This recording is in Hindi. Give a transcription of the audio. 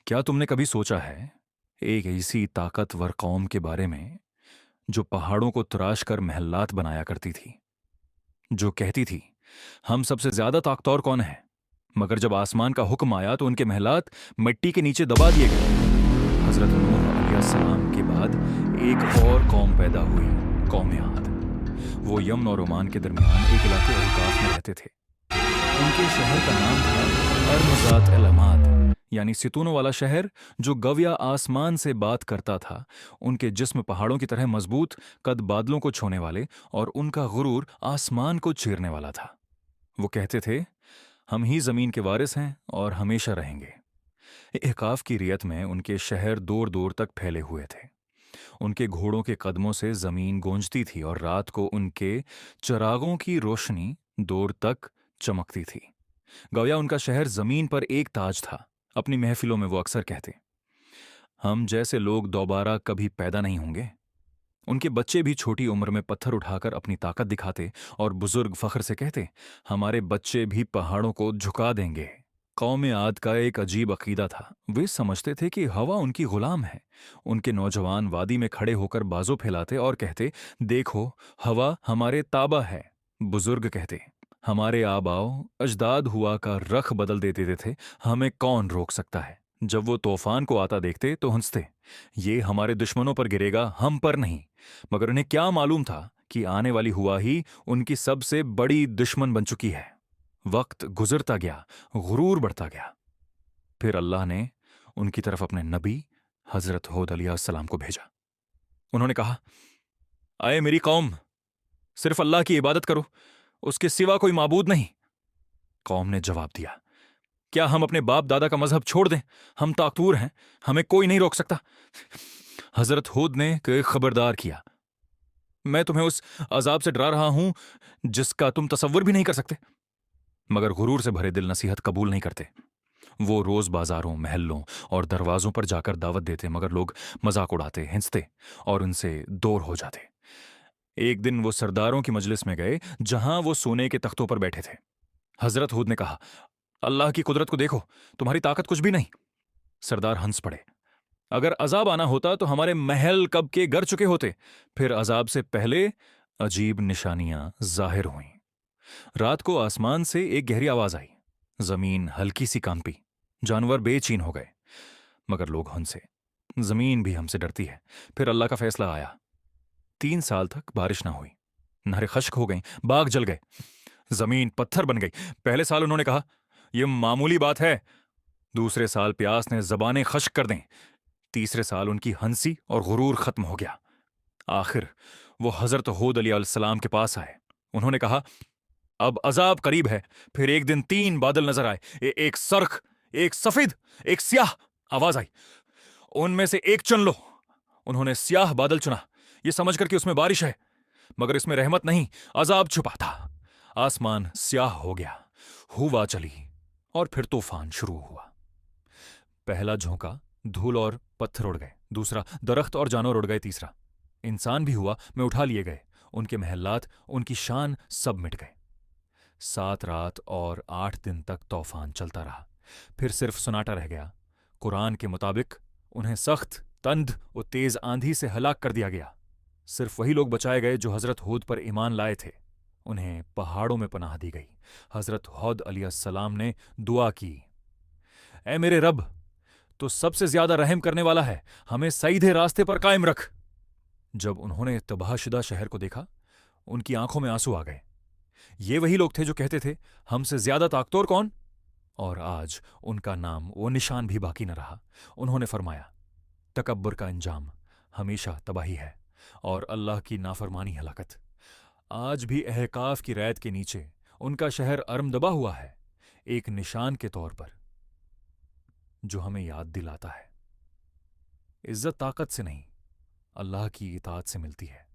क्या तुमने कभी सोचा है एक ऐसी ताकतवर कौम के बारे में जो पहाड़ों को तराश कर महल्लात बनाया करती थी, जो कहती थी हम सबसे ज्यादा ताकतवर कौन है, मगर जब आसमान का हुक्म आया तो उनके महलात मिट्टी के नीचे दबा दिए गए। हजरत नूह अलैहिस्सलाम के बाद एक और कौम पैदा हुई, कौम आद। वो यमन और ओमान के दरमियान एक इलाके अहकाफ में रहते थे। उनके शहर का नाम था अरमजात अल अमाद, यानी सितूनों वाला शहर, जो गव्या आसमान से बात करता था। उनके जिस्म पहाड़ों की तरह मजबूत, कद बादलों को छूने वाले, और उनका गुरूर आसमान को चीरने वाला था। वो कहते थे हम ही जमीन के वारिस हैं और हमेशा रहेंगे। एहकाफ की रियत में उनके शहर दूर दूर तक फैले हुए थे। उनके घोड़ों के कदमों से जमीन गूंजती थी और रात को उनके चरागों की रोशनी दूर तक चमकती थी। गवया उनका शहर जमीन पर एक ताज था। अपनी महफिलों में वो अक्सर कहते हम जैसे लोग दोबारा कभी पैदा नहीं होंगे। उनके बच्चे भी छोटी उम्र में पत्थर उठाकर अपनी ताकत दिखाते और बुजुर्ग फख्र से कहते हमारे बच्चे भी पहाड़ों को झुका देंगे। कौम आद का एक अजीब अकीदा था। वे समझते थे कि हवा उनकी गुलाम है। उनके नौजवान वादी में खड़े होकर बाजू फैलाते और कहते देखो, हवा हमारे ताबा है। बुजुर्ग कहते हमारे आबाओ अजदाद हुआ का रख बदल देते थे, हमें कौन रोक सकता है। जब वो तूफान को आता देखते तो हंसते, ये हमारे दुश्मनों पर गिरेगा, हम पर नहीं। मगर उन्हें क्या मालूम था कि आने वाली हुआ ही उनकी सबसे बड़ी दुश्मन बन चुकी है। वक्त गुजरता गया, गुरूर बढ़ता गया। फिर अल्लाह ने उनकी तरफ अपने नबी हजरत हूद अलैहिस्सलाम को भेजा। उन्होंने कहा, आए मेरी कौम, सिर्फ अल्लाह की इबादत करो, उसके सिवा कोई माबूद नहीं। कौम ने जवाब दिया, क्या हम अपने बाप दादा का मजहब छोड़ दें? हम ताकतवर हैं, हमें कोई नहीं रोक सकता। हजरत हूद ने खबरदार किया, मैं तुम्हें उस अजाब से डरा रहा हूं जिसका तुम तसव्वुर भी नहीं कर सकते। मगर गुरूर से भरे दिल नसीहत कबूल नहीं करते। वो रोज बाजारों, महल्लों और दरवाजों पर जाकर दावत देते, मगर लोग मजाक उड़ाते, हिंसते और उनसे दूर हो जाते। एक दिन वो सरदारों की मजलिस में गए जहां वो सोने के तख्तों पर बैठे थे। हजरत हूद ने कहा, अल्लाह की कुदरत को देखो, तुम्हारी ताकत कुछ भी नहीं। सरदार हंस पड़े, अगर अजाब आना होता तो हमारे महल कब के गर चुके होते। फिर अजाब से पहले अजीब निशानियां जाहिर हुईं। रात को आसमान से एक गहरी आवाज आई। जमीन हल्की सी कांपी। जानवर बेचैन हो गए, मगर लोग हंसे। जमीन भी हमसे डरती है। फिर अल्लाह का फैसला आया। 3 साल तक बारिश ना हुई। नहरें खश्क हो गईं, बाग जल गए, जमीन पत्थर बन गई। पहले साल उन्होंने कहा, यह मामूली बात है। दूसरे साल प्यास ने जबानें खश्क कर दें। तीसरे साल उनकी हंसी और गुरूर खत्म हो गया। आखिर वो हजरत हूद अलैहिस्सलाम के पास आए। उन्होंने कहा, अब अजाब करीब है। फिर एक दिन 3 बादल नजर आए, एक सर्ख, एक सफेद, एक स्याह। आवाज आई, उनमें से एक चुन लो। उन्होंने स्याह बादल चुना, यह समझकर कि उसमें बारिश है, मगर इसमें रहमत नहीं, अजाब छुपा था। आसमान स्याह हो गया, हवा चली और फिर तूफान शुरू हुआ। पहला झोंका, धूल और पत्थर उड़ गए। दूसरा, दरख्त और जानवर उड़ गए। तीसरा, इंसान भी हुआ में उठा लिए गए। उनके महलात, उनकी शान सब मिट गए। 7 रात और 8 दिन तक तूफान चलता रहा। फिर सिर्फ सुनाटा रह गया। कुरान के मुताबिक उन्हें सख्त, तंद और तेज आंधी से हलाक कर दिया गया। सिर्फ वही लोग बचाए गए जो हजरत हूद पर ईमान लाए थे। उन्हें पहाड़ों में पनाह दी गई। हजरत हूद अलैहिस्सलाम ने दुआ की, ऐ मेरे रब, तो सबसे ज्यादा रहम करने वाला है, हमें सीधे रास्ते पर कायम रख। जब उन्होंने तबाहशुदा शहर को देखा, उनकी आंखों में आंसू आ गए। ये वही लोग थे जो कहते थे हमसे ज्यादा ताकतवर कौन। और आज उनका नाम वो निशान भी बाकी न रहा। उन्होंने फरमाया, तकब्बुर का अंजाम हमेशा तबाही है और अल्लाह की नाफरमानी हलाकत। आज भी अहकाफ की रैत के नीचे उनका शहर अर्म दबा हुआ है, एक निशान के तौर पर जो हमें याद दिलाता है इज्जत ताकत से नहीं, अल्लाह की इताअत से मिलती है।